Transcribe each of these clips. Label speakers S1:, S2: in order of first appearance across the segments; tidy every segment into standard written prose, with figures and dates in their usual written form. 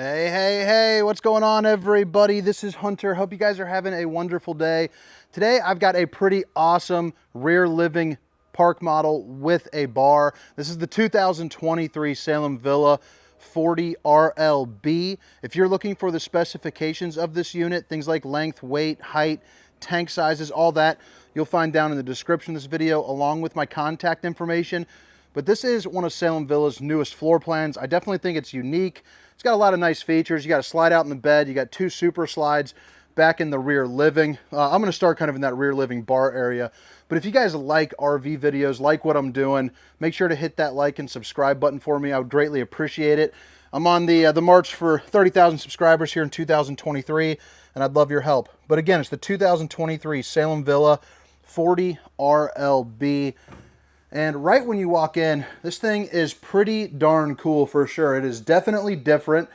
S1: Hey, hey, hey, what's going on, everybody? This is Hunter. Hope you guys are having a wonderful day. Today, I've got a pretty awesome rear living park model with a bar. This is the 2023 Salem Villa 40 RLB. If you're looking for the specifications of this unit, things like length, weight, height, tank sizes, all that, you'll find down in the description of this video, along with my contact information. But this is one of Salem Villa's newest floor plans. I definitely think it's unique. It's got a lot of nice features. You got a slide out in the bed. You got two super slides back in the rear living. I'm going to start kind of in that rear living bar area. But if you guys like RV videos, like what I'm doing, make sure to hit that like and subscribe button for me. I would greatly appreciate it. I'm on the march for 30,000 subscribers here in 2023, and I'd love your help. But again, it's the 2023 Salem Villa 40 RLB. And right when you walk in, this thing is pretty darn cool for sure. It is definitely different.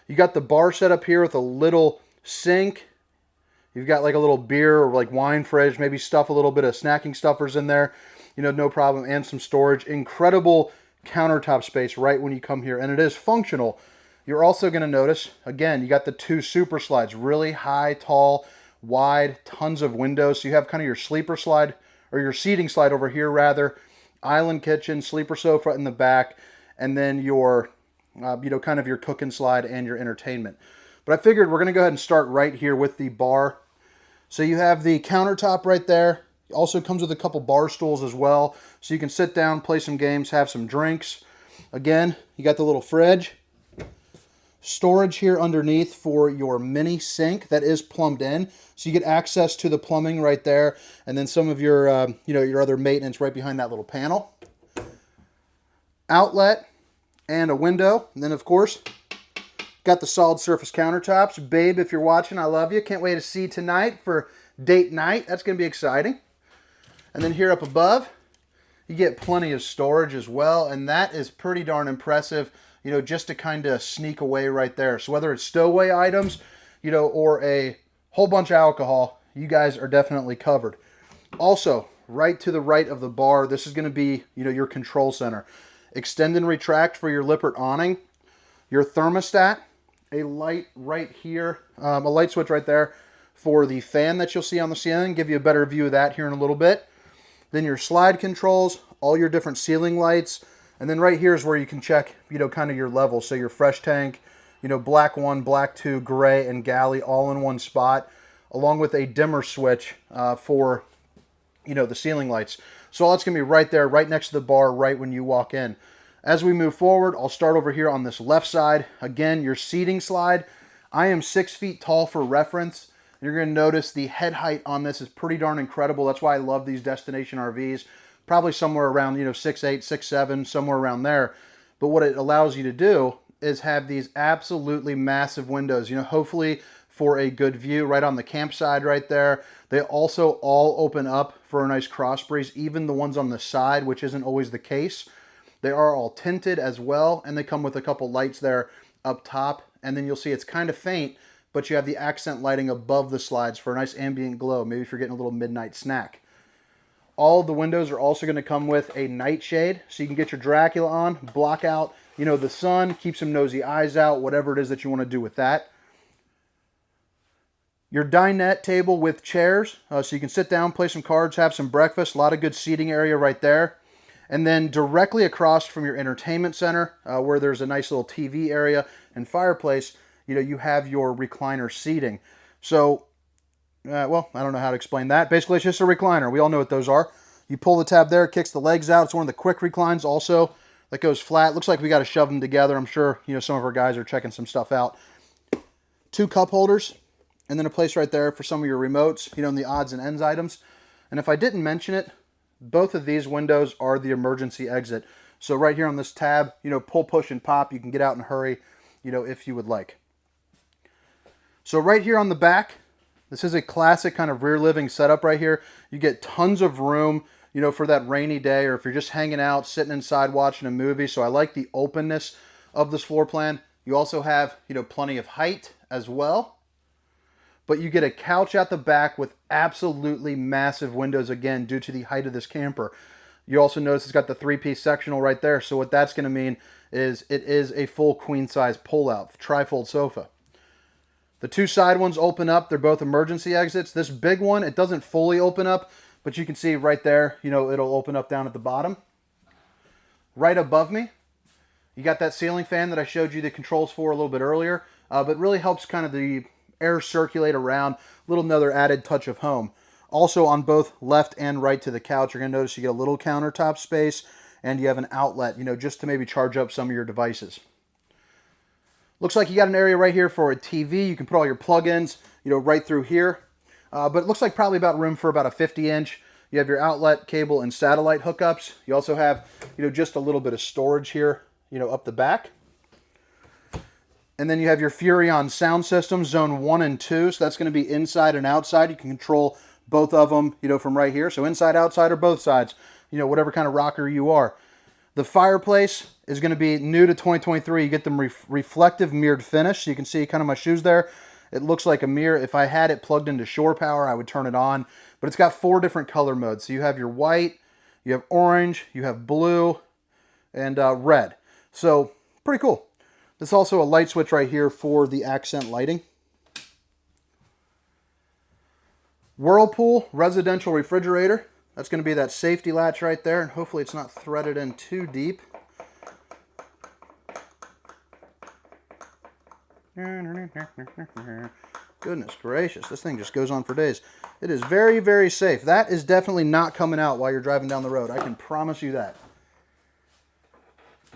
S1: You got the bar set up here with a little sink. You've got like a little beer or like wine fridge, maybe stuff a little bit of snacking stuffers in there, you know, no problem, and some storage. Incredible countertop space right when you come here, and it is functional. You're also going to notice, again, you got the two super slides, really high, tall, wide, tons of windows. So you have kind of your sleeper slide, or your seating slide over here rather, island kitchen, sleeper sofa in the back, and then your, kind of your cooking slide and your entertainment. But I figured we're going to go ahead and start right here with the bar. So you have the countertop right there. It also comes with a couple bar stools as well. So you can sit down, play some games, have some drinks. Again, you got the little fridge. Storage here underneath for your mini sink that is plumbed in. So you get access to the plumbing right there. And then some of your, your other maintenance right behind that little panel. Outlet and a window. And then, of course, got the solid surface countertops. Babe, if you're watching, I love you. Can't wait to see you tonight for date night. That's going to be exciting. And then here up above, you get plenty of storage as well. And that is pretty darn impressive, just to kind of sneak away right there. So whether it's stowaway items, or a whole bunch of alcohol, you guys are definitely covered. Also, right to the right of the bar, this is going to be, your control center. Extend and retract for your Lippert awning. Your thermostat, a light right here, a light switch right there for the fan that you'll see on the ceiling. Give you a better view of that here in a little bit. Then your slide controls, all your different ceiling lights. And then right here is where you can check, kind of your levels. So your fresh tank, black 1, black 2, gray, and galley all in one spot, along with a dimmer switch for, the ceiling lights. So all that's going to be right there, right next to the bar, right when you walk in. As we move forward, I'll start over here on this left side. Again, your seating slide. I am 6 feet tall for reference. You're going to notice the head height on this is pretty darn incredible. That's why I love these destination RVs. Probably somewhere around, 6'8", 6'7", somewhere around there. But what it allows you to do is have these absolutely massive windows, hopefully for a good view right on the campsite right there. They also all open up for a nice cross breeze, even the ones on the side, which isn't always the case. They are all tinted as well, and they come with a couple lights there up top. And then you'll see it's kind of faint, but you have the accent lighting above the slides for a nice ambient glow, maybe if you're getting a little midnight snack. All of the windows are also going to come with a nightshade, so you can get your Dracula on, block out, the sun, keep some nosy eyes out, whatever it is that you want to do with that. Your dinette table with chairs, so you can sit down, play some cards, have some breakfast. A lot of good seating area right there. And then directly across from your entertainment center, where there's a nice little TV area and fireplace, you have your recliner seating. So, I don't know how to explain that. Basically, it's just a recliner. We all know what those are. You pull the tab there, it kicks the legs out. It's one of the quick reclines also that goes flat. Looks like we got to shove them together. I'm sure, some of our guys are checking some stuff out. 2 cup holders, and then a place right there for some of your remotes, and the odds and ends items. And if I didn't mention it, both of these windows are the emergency exit. So right here on this tab, pull, push, and pop. You can get out in a hurry, if you would like. So right here on the back, this is a classic kind of rear living setup right here. You get tons of room, for that rainy day, or if you're just hanging out, sitting inside watching a movie. So I like the openness of this floor plan. You also have, plenty of height as well. But you get a couch at the back with absolutely massive windows, again, due to the height of this camper. You also notice it's got the 3-piece sectional right there. So what that's going to mean is it is a full queen size pull-out trifold sofa. The 2 side ones open up. They're both emergency exits. This big one, it doesn't fully open up, but you can see right there, you know, it'll open up down at the bottom. Right above me, you got that ceiling fan that I showed you the controls for a little bit earlier, but really helps kind of the air circulate around, little another added touch of home. Also on both left and right to the couch, you're going to notice you get a little countertop space, and you have an outlet, you know, just to maybe charge up some of your devices. Looks like you got an area right here for a TV. You can put all your plug-ins, you know, right through here. But it looks like probably about room for about a 50-inch. You have your outlet, cable, and satellite hookups. You also have, you know, just a little bit of storage here, you know, up the back. And then you have your Furrion sound system, zone 1 and 2. So that's going to be inside and outside. You can control both of them, you know, from right here. So inside, outside, or both sides, you know, whatever kind of rocker you are. The fireplace is going to be new to 2023. You get them reflective mirrored finish. So you can see kind of my shoes there. It looks like a mirror. If I had it plugged into shore power, I would turn it on. But it's got 4 different color modes. So you have your white, you have orange, you have blue, and red. So pretty cool. There's also a light switch right here for the accent lighting. Whirlpool residential refrigerator. That's going to be that safety latch right there, and hopefully it's not threaded in too deep. Goodness gracious, this thing just goes on for days. It is very, very safe. That is definitely not coming out while you're driving down the road. I can promise you that.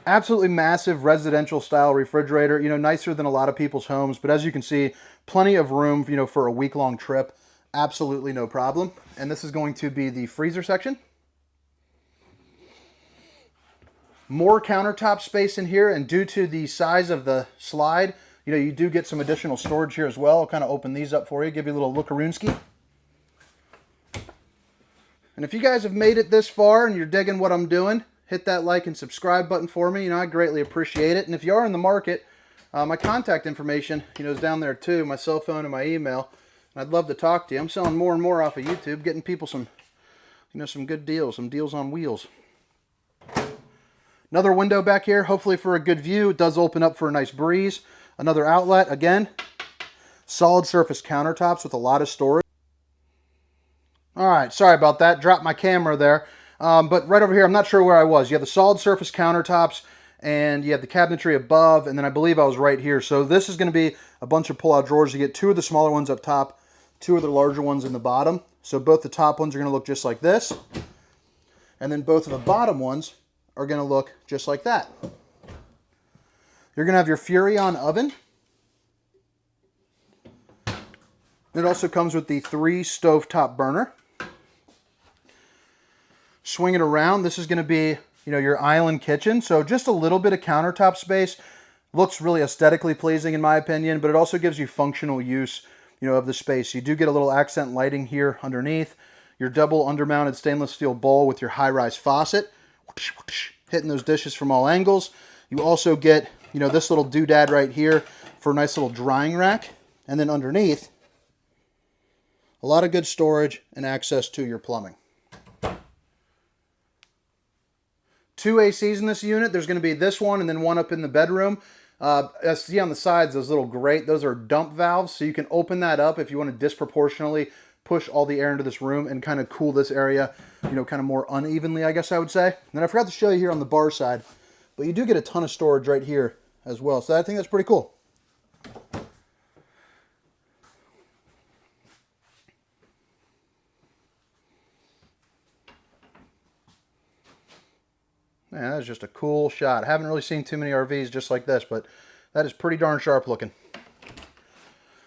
S1: Absolutely massive residential style refrigerator, you know, nicer than a lot of people's homes, but as you can see, plenty of room, you know, for a week-long trip. Absolutely no problem. And this is going to be the freezer section. More countertop space in here, and due to the size of the slide, you know, you do get some additional storage here as well. I'll kind of open these up for you, give you a little look-a-roonski. And if you guys have made it this far and you're digging what I'm doing, hit that like and subscribe button for me. You know, I greatly appreciate it. And if you are in the market, my contact information, you know, is down there too, my cell phone and my email. I'd love to talk to you. I'm selling more and more off of YouTube, getting people some, you know, some good deals, some deals on wheels. Another window back here, hopefully for a good view. It does open up for a nice breeze. Another outlet, again, solid surface countertops with a lot of storage. All right, sorry about that. Dropped my camera there. But right over here, I'm not sure where I was. You have the solid surface countertops, and you have the cabinetry above, and then I believe I was right here. So this is going to be a bunch of pull-out drawers. You get 2 of the smaller ones up top, 2 of the larger ones in the bottom. So both the top ones are going to look just like this, and then both of the bottom ones are going to look just like that. You're going to have your Furrion oven. It also comes with the 3 stovetop burner. Swing it around. This is going to be, you know, your island kitchen. So just a little bit of countertop space. Looks really aesthetically pleasing in my opinion, but it also gives you functional use, you know, of the space. You do get a little accent lighting here underneath. Your double undermounted stainless steel bowl with your high-rise faucet. Hitting those dishes from all angles. You also get, you know, this little doodad right here for a nice little drying rack. And then underneath, a lot of good storage and access to your plumbing. 2 ACs in this unit. There's going to be this one and then one up in the bedroom. As you see on the sides, those little grate, those are dump valves. So you can open that up if you want to disproportionately push all the air into this room and kind of cool this area, you know, kind of more unevenly, I guess I would say. And then I forgot to show you here on the bar side, but you do get a ton of storage right here as well. So I think that's pretty cool. Man, that is just a cool shot. I haven't really seen too many RVs just like this, but that is pretty darn sharp looking.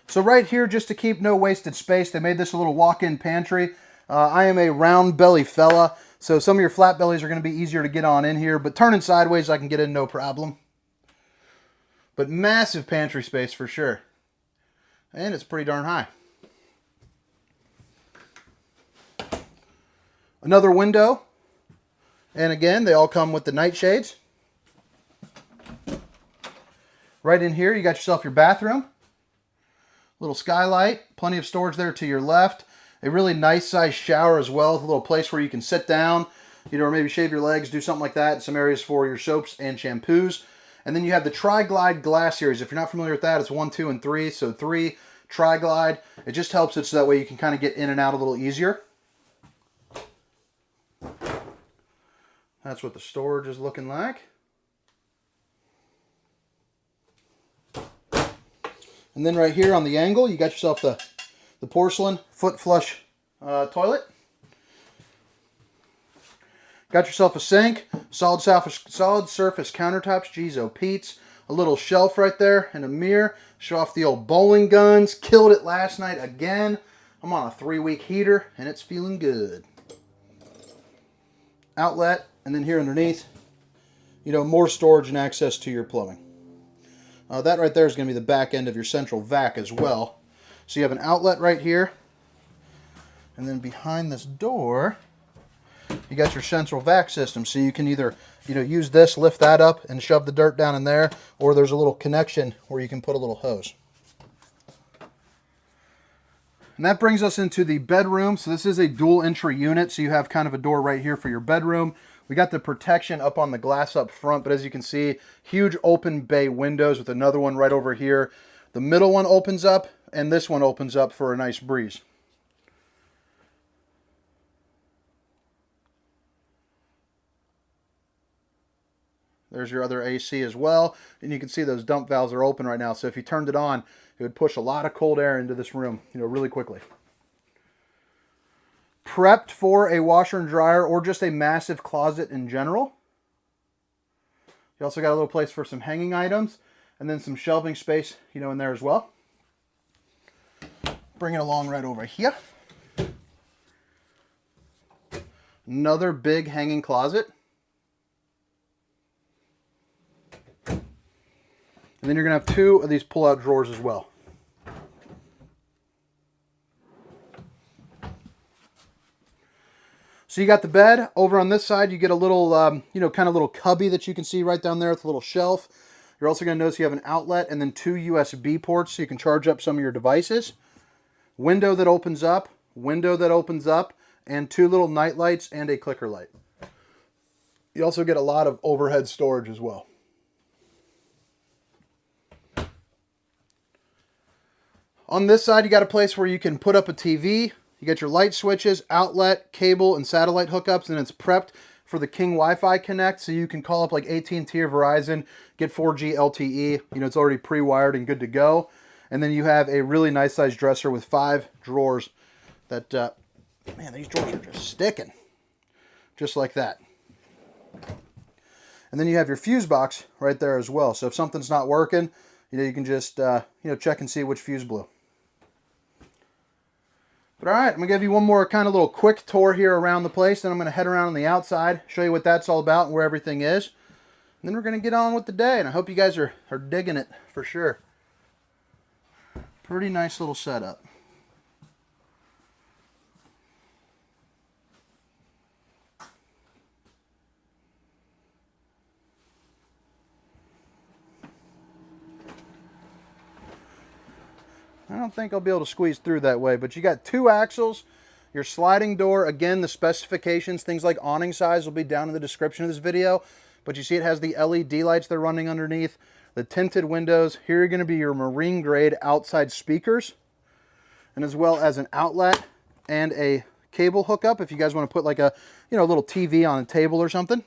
S1: So right here, just to keep no wasted space, they made this a little walk-in pantry. I am a round belly fella, so some of your flat bellies are going to be easier to get on in here, but turning sideways, I can get in no problem. But massive pantry space for sure. And it's pretty darn high. Another window. And again, they all come with the nightshades. Right in here, you got yourself your bathroom. Little skylight, plenty of storage there to your left. A really nice size shower as well, with a little place where you can sit down, or maybe shave your legs, do something like that. Some areas for your soaps and shampoos. And then you have the Tri-Glide glass series. If you're not familiar with that, it's 1, 2, and 3. So 3 Tri-Glide. It just helps it so that way you can kind of get in and out a little easier. That's what the storage is looking like. And then right here on the angle, you got yourself the porcelain foot flush toilet. Got yourself a sink, solid surface countertops, geez, oh Pete's, a little shelf right there, and a mirror. Show off the old bowling guns. Killed it last night again. I'm on a 3-week heater, and it's feeling good. Outlet, and then here underneath, more storage and access to your plumbing. That right there is going to be the back end of your central vac as well. So you have an outlet right here, and then behind this door, you got your central vac system. So you can either, use this, lift that up, and shove the dirt down in there, or there's a little connection where you can put a little hose. And that brings us into the bedroom. So this is a dual entry unit. So you have kind of a door right here for your bedroom. We got the protection up on the glass up front, but as you can see, huge open bay windows with another one right over here. The middle one opens up, and this one opens up for a nice breeze. There's your other AC as well, and you can see those dump valves are open right now, so if you turned it on, it would push a lot of cold air into this room, really quickly. Prepped for a washer and dryer or just a massive closet in general. You also got a little place for some hanging items and then some shelving space, in there as well. Bring it along right over here. Another big hanging closet. And then you're going to have 2 of these pull-out drawers as well. So you got the bed. Over on this side, you get a little, kind of little cubby that you can see right down there with a little shelf. You're also going to notice you have an outlet and then 2 USB ports so you can charge up some of your devices. Window that opens up, and 2 little night lights and a clicker light. You also get a lot of overhead storage as well. On this side, you got a place where you can put up a TV. You get your light switches, outlet, cable, and satellite hookups, and it's prepped for the King Wi-Fi Connect, so you can call up like AT&T or Verizon, get 4G LTE. It's already pre-wired and good to go. And then you have a really nice sized dresser with 5 drawers that, man, these drawers are just sticking. Just like that. And then you have your fuse box right there as well. So if something's not working, you can just, check and see which fuse blew. But all right, I'm going to give you one more kind of little quick tour here around the place. Then I'm going to head around on the outside, show you what that's all about and where everything is. And then we're going to get on with the day. And I hope you guys are digging it for sure. Pretty nice little setup. I don't think I'll be able to squeeze through that way, but you got 2 axles, your sliding door. Again, the specifications, things like awning size will be down in the description of this video, but you see it has the LED lights they're running underneath, the tinted windows. Here are going to be your marine grade outside speakers, and as well as an outlet and a cable hookup if you guys want to put like a, little TV on a table or something.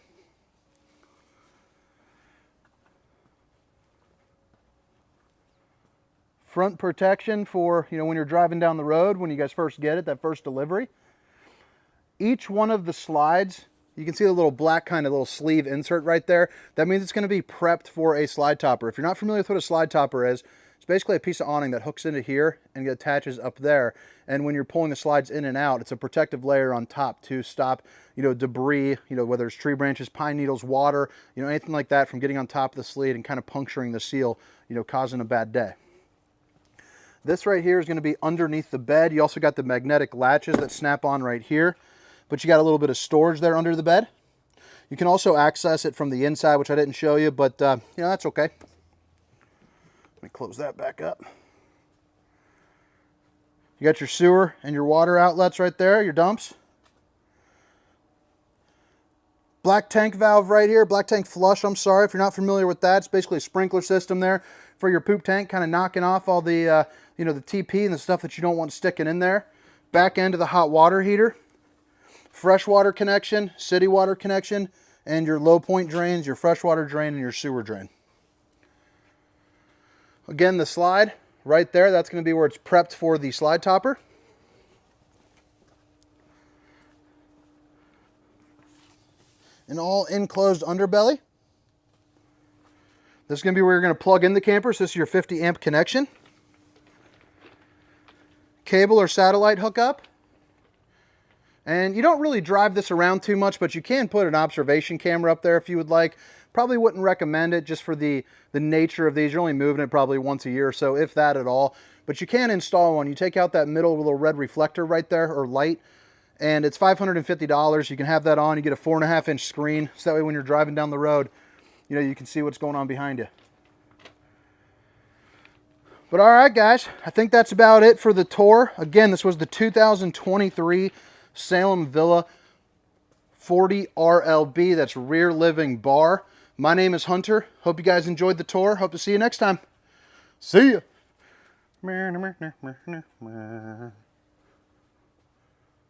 S1: Front protection for, when you're driving down the road, when you guys first get it, that first delivery. Each one of the slides, you can see the little black kind of little sleeve insert right there. That means it's going to be prepped for a slide topper. If you're not familiar with what a slide topper is, it's basically a piece of awning that hooks into here and attaches up there. And when you're pulling the slides in and out, it's a protective layer on top to stop, debris, whether it's tree branches, pine needles, water, anything like that from getting on top of the sleeve and kind of puncturing the seal, causing a bad day. This right here is going to be underneath the bed. You also got the magnetic latches that snap on right here, but you got a little bit of storage there under the bed. You can also access it from the inside, which I didn't show you, but that's okay. Let me close that back up. You got your sewer and your water outlets right there, your dumps. Black tank valve right here, black tank flush, I'm sorry. If you're not familiar with that, it's basically a sprinkler system there for your poop tank, kind of knocking off all the, you know, the TP and the stuff that you don't want sticking in there. Back end of the hot water heater, fresh water connection, city water connection, and your low point drains, your freshwater drain, and your sewer drain. Again, the slide right there, that's going to be where it's prepped for the slide topper. An all enclosed underbelly. This is going to be where you're going to plug in the camper. So this is your 50 amp connection. Cable or satellite hookup. And you don't really drive this around too much, but you can put an observation camera up there if you would like. Probably wouldn't recommend it just for the nature of these. You're only moving it probably once a year or so, if that at all. But you can install one. You take out that middle little red reflector right there, or light, and it's $550. You can have that on. You get a 4.5-inch screen, so that way when you're driving down the road, you know, you can see what's going on behind you. But all right, guys, I think that's about it for the tour. Again, this was the 2023 Salem Villa 40 RLB. That's rear living bar. My name is Hunter. Hope you guys enjoyed the tour. Hope to see you next time. See ya.